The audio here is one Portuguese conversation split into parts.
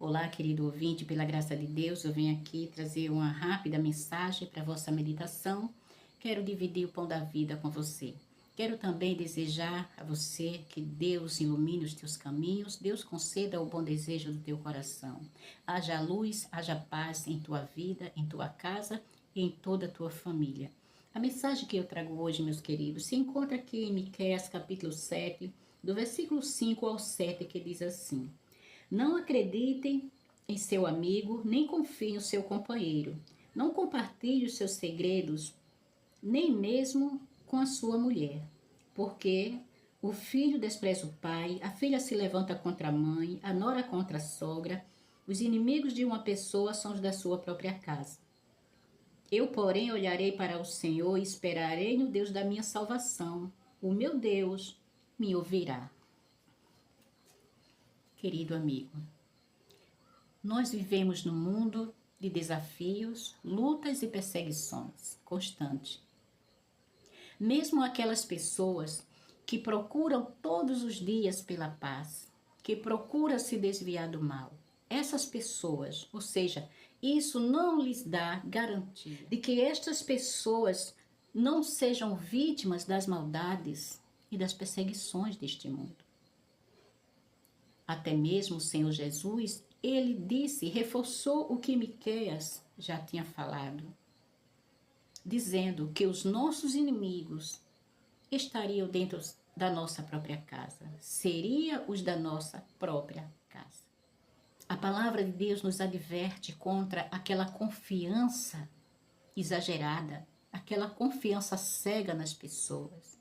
Olá, querido ouvinte, pela graça de Deus, eu venho aqui trazer uma rápida mensagem para a vossa meditação. Quero dividir o pão da vida com você. Quero também desejar a você que Deus ilumine os teus caminhos, Deus conceda o bom desejo do teu coração. Haja luz, haja paz em tua vida, em tua casa e em toda a tua família. A mensagem que eu trago hoje, meus queridos, se encontra aqui em Miqueias capítulo 7, do versículo 5 ao 7, que diz assim: Não acreditem em seu amigo, nem confiem no seu companheiro. Não compartilhe os seus segredos, nem mesmo com a sua mulher. Porque o filho despreza o pai, a filha se levanta contra a mãe, a nora contra a sogra. Os inimigos de uma pessoa são os da sua própria casa. Eu, porém, olharei para o Senhor e esperarei no Deus da minha salvação. O meu Deus me ouvirá. Querido amigo, nós vivemos num mundo de desafios, lutas e perseguições constantes. Mesmo aquelas pessoas que procuram todos os dias pela paz, que procuram se desviar do mal, essas pessoas, ou seja, isso não lhes dá garantia de que estas pessoas não sejam vítimas das maldades e das perseguições deste mundo. Até mesmo o Senhor Jesus, ele disse, reforçou o que Miqueias já tinha falado, dizendo que os nossos inimigos estariam dentro da nossa própria casa, seriam os da nossa própria casa. A palavra de Deus nos adverte contra aquela confiança exagerada, aquela confiança cega nas pessoas.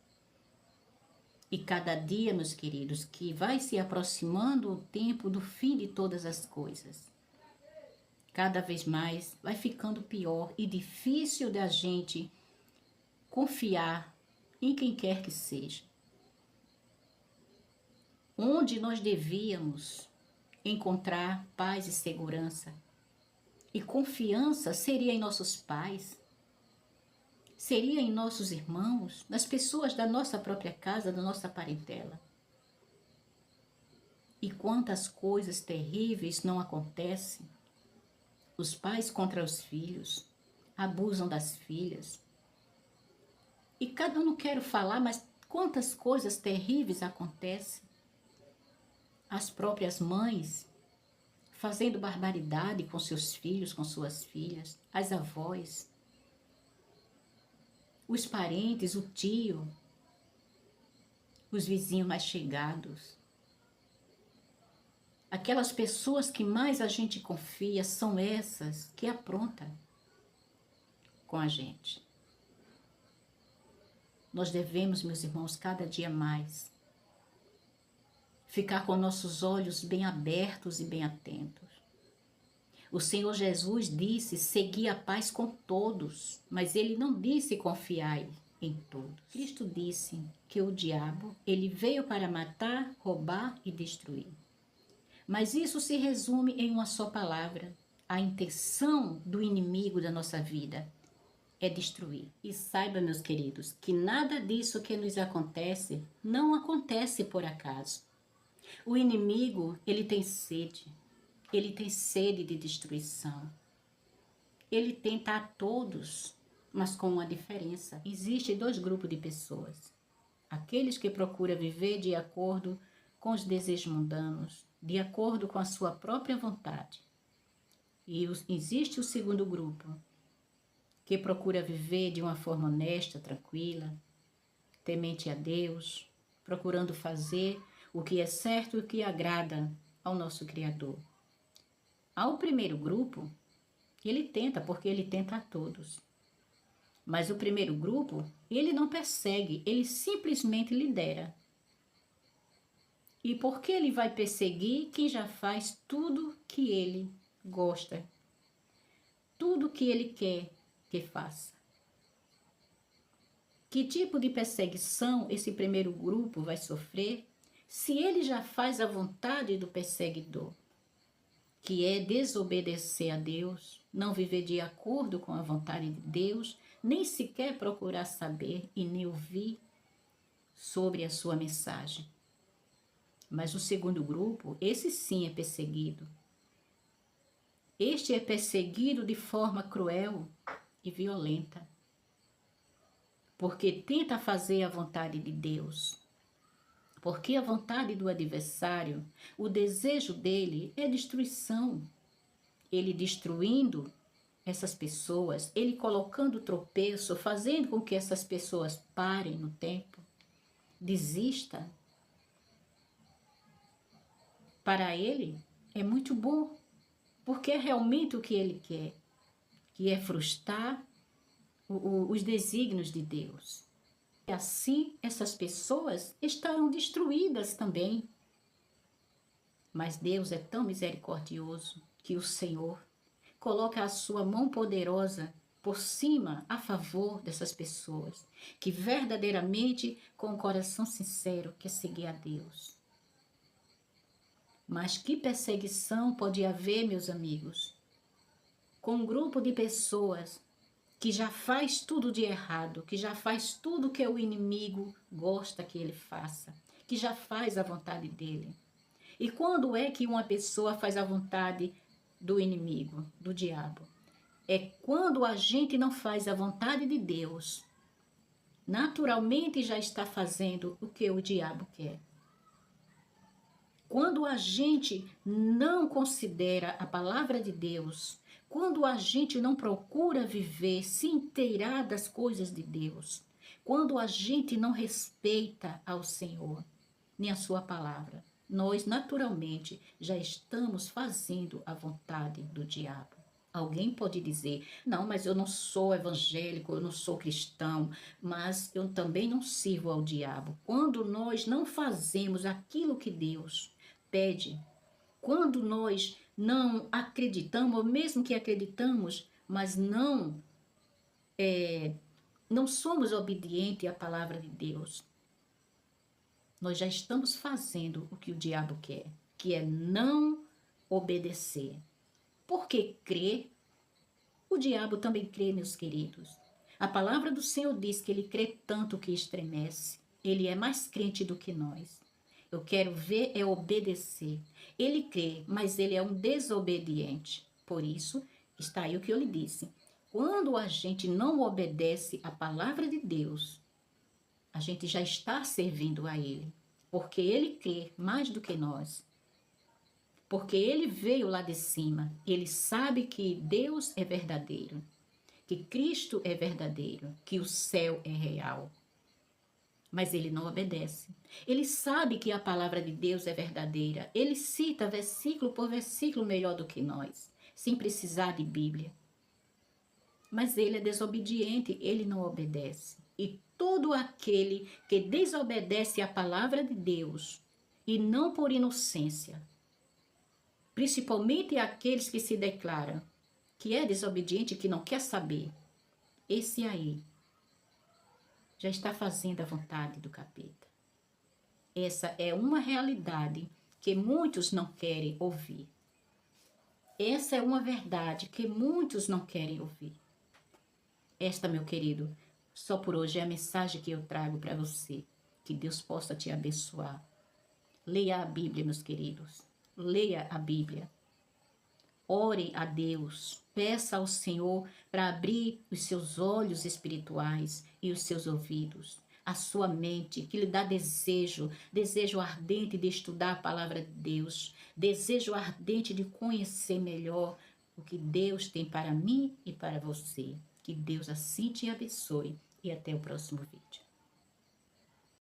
E cada dia, meus queridos, que vai se aproximando o tempo do fim de todas as coisas, cada vez mais vai ficando pior e difícil da gente confiar em quem quer que seja. Onde nós devíamos encontrar paz e segurança e confiança seria em nossos pais, seria em nossos irmãos, nas pessoas da nossa própria casa, da nossa parentela. E quantas coisas terríveis não acontecem? Os pais contra os filhos, abusam das filhas. E eu não quero falar, mas quantas coisas terríveis acontecem? As próprias mães fazendo barbaridade com seus filhos, com suas filhas, as avós, os parentes, o tio, os vizinhos mais chegados. Aquelas pessoas que mais a gente confia são essas que aprontam com a gente. Nós devemos, meus irmãos, cada dia mais ficar com nossos olhos bem abertos e bem atentos. O Senhor Jesus disse, segui a paz com todos, mas ele não disse confiai em todos. Cristo disse que o diabo, ele veio para matar, roubar e destruir. Mas isso se resume em uma só palavra. A intenção do inimigo da nossa vida é destruir. E saiba, meus queridos, que nada disso que nos acontece não acontece por acaso. O inimigo, ele tem sede de destruição. Ele tenta a todos, mas com uma diferença. Existem dois grupos de pessoas. Aqueles que procuram viver de acordo com os desejos mundanos, de acordo com a sua própria vontade. E existe o segundo grupo, que procura viver de uma forma honesta, tranquila, temente a Deus, procurando fazer o que é certo e o que agrada ao nosso Criador. Ao primeiro grupo, ele tenta, porque ele tenta a todos. Mas o primeiro grupo, ele não persegue, ele simplesmente lidera. E por que ele vai perseguir quem já faz tudo que ele gosta? Tudo que ele quer que faça? Que tipo de perseguição esse primeiro grupo vai sofrer se ele já faz a vontade do perseguidor, que é desobedecer a Deus, não viver de acordo com a vontade de Deus, nem sequer procurar saber e nem ouvir sobre a sua mensagem? Mas o segundo grupo, esse sim é perseguido. Este é perseguido de forma cruel e violenta, porque tenta fazer a vontade de Deus. Porque a vontade do adversário, o desejo dele é destruição. Ele destruindo essas pessoas, ele colocando tropeço, fazendo com que essas pessoas parem no tempo, desista. Para ele é muito bom, porque é realmente o que ele quer, que é frustrar os desígnios de Deus. E assim essas pessoas estarão destruídas também. Mas Deus é tão misericordioso que o Senhor coloca a sua mão poderosa por cima, a favor dessas pessoas, que verdadeiramente, com o coração sincero, quer seguir a Deus. Mas que perseguição pode haver, meus amigos, com um grupo de pessoas que já faz tudo de errado, que já faz tudo que o inimigo gosta que ele faça, que já faz a vontade dele. E quando é que uma pessoa faz a vontade do inimigo, do diabo? É quando a gente não faz a vontade de Deus. Naturalmente já está fazendo o que o diabo quer. Quando a gente não considera a palavra de Deus, quando a gente não procura viver, se inteirar das coisas de Deus, quando a gente não respeita ao Senhor, nem a sua palavra, nós naturalmente já estamos fazendo a vontade do diabo. Alguém pode dizer, não, mas eu não sou evangélico, eu não sou cristão, mas eu também não sirvo ao diabo. Quando nós não fazemos aquilo que Deus pede, quando nós não acreditamos, ou mesmo que acreditamos, mas não somos obedientes à palavra de Deus, nós já estamos fazendo o que o diabo quer, que é não obedecer. Porque crer, o diabo também crê, meus queridos. A palavra do Senhor diz que ele crê tanto que estremece. Ele é mais crente do que nós. Eu quero ver é obedecer. Ele crê, mas ele é um desobediente. Por isso, está aí o que eu lhe disse. Quando a gente não obedece à palavra de Deus, a gente já está servindo a ele. Porque ele crê mais do que nós. Porque ele veio lá de cima. Ele sabe que Deus é verdadeiro. Que Cristo é verdadeiro. Que o céu é real. Mas ele não obedece. Ele sabe que a palavra de Deus é verdadeira. Ele cita versículo por versículo melhor do que nós, sem precisar de Bíblia. Mas ele é desobediente, ele não obedece. E todo aquele que desobedece à palavra de Deus, e não por inocência, principalmente aqueles que se declaram que é desobediente, que não quer saber, esse aí já está fazendo a vontade do capeta. Essa é uma realidade que muitos não querem ouvir. Essa é uma verdade que muitos não querem ouvir. Esta, meu querido, só por hoje é a mensagem que eu trago para você. Que Deus possa te abençoar. Leia a Bíblia, meus queridos. Leia a Bíblia. Ore a Deus. Peça ao Senhor para abrir os seus olhos espirituais e os seus ouvidos, a sua mente, que lhe dá desejo ardente de estudar a palavra de Deus, desejo ardente de conhecer melhor o que Deus tem para mim e para você. Que Deus assim te abençoe e até o próximo vídeo.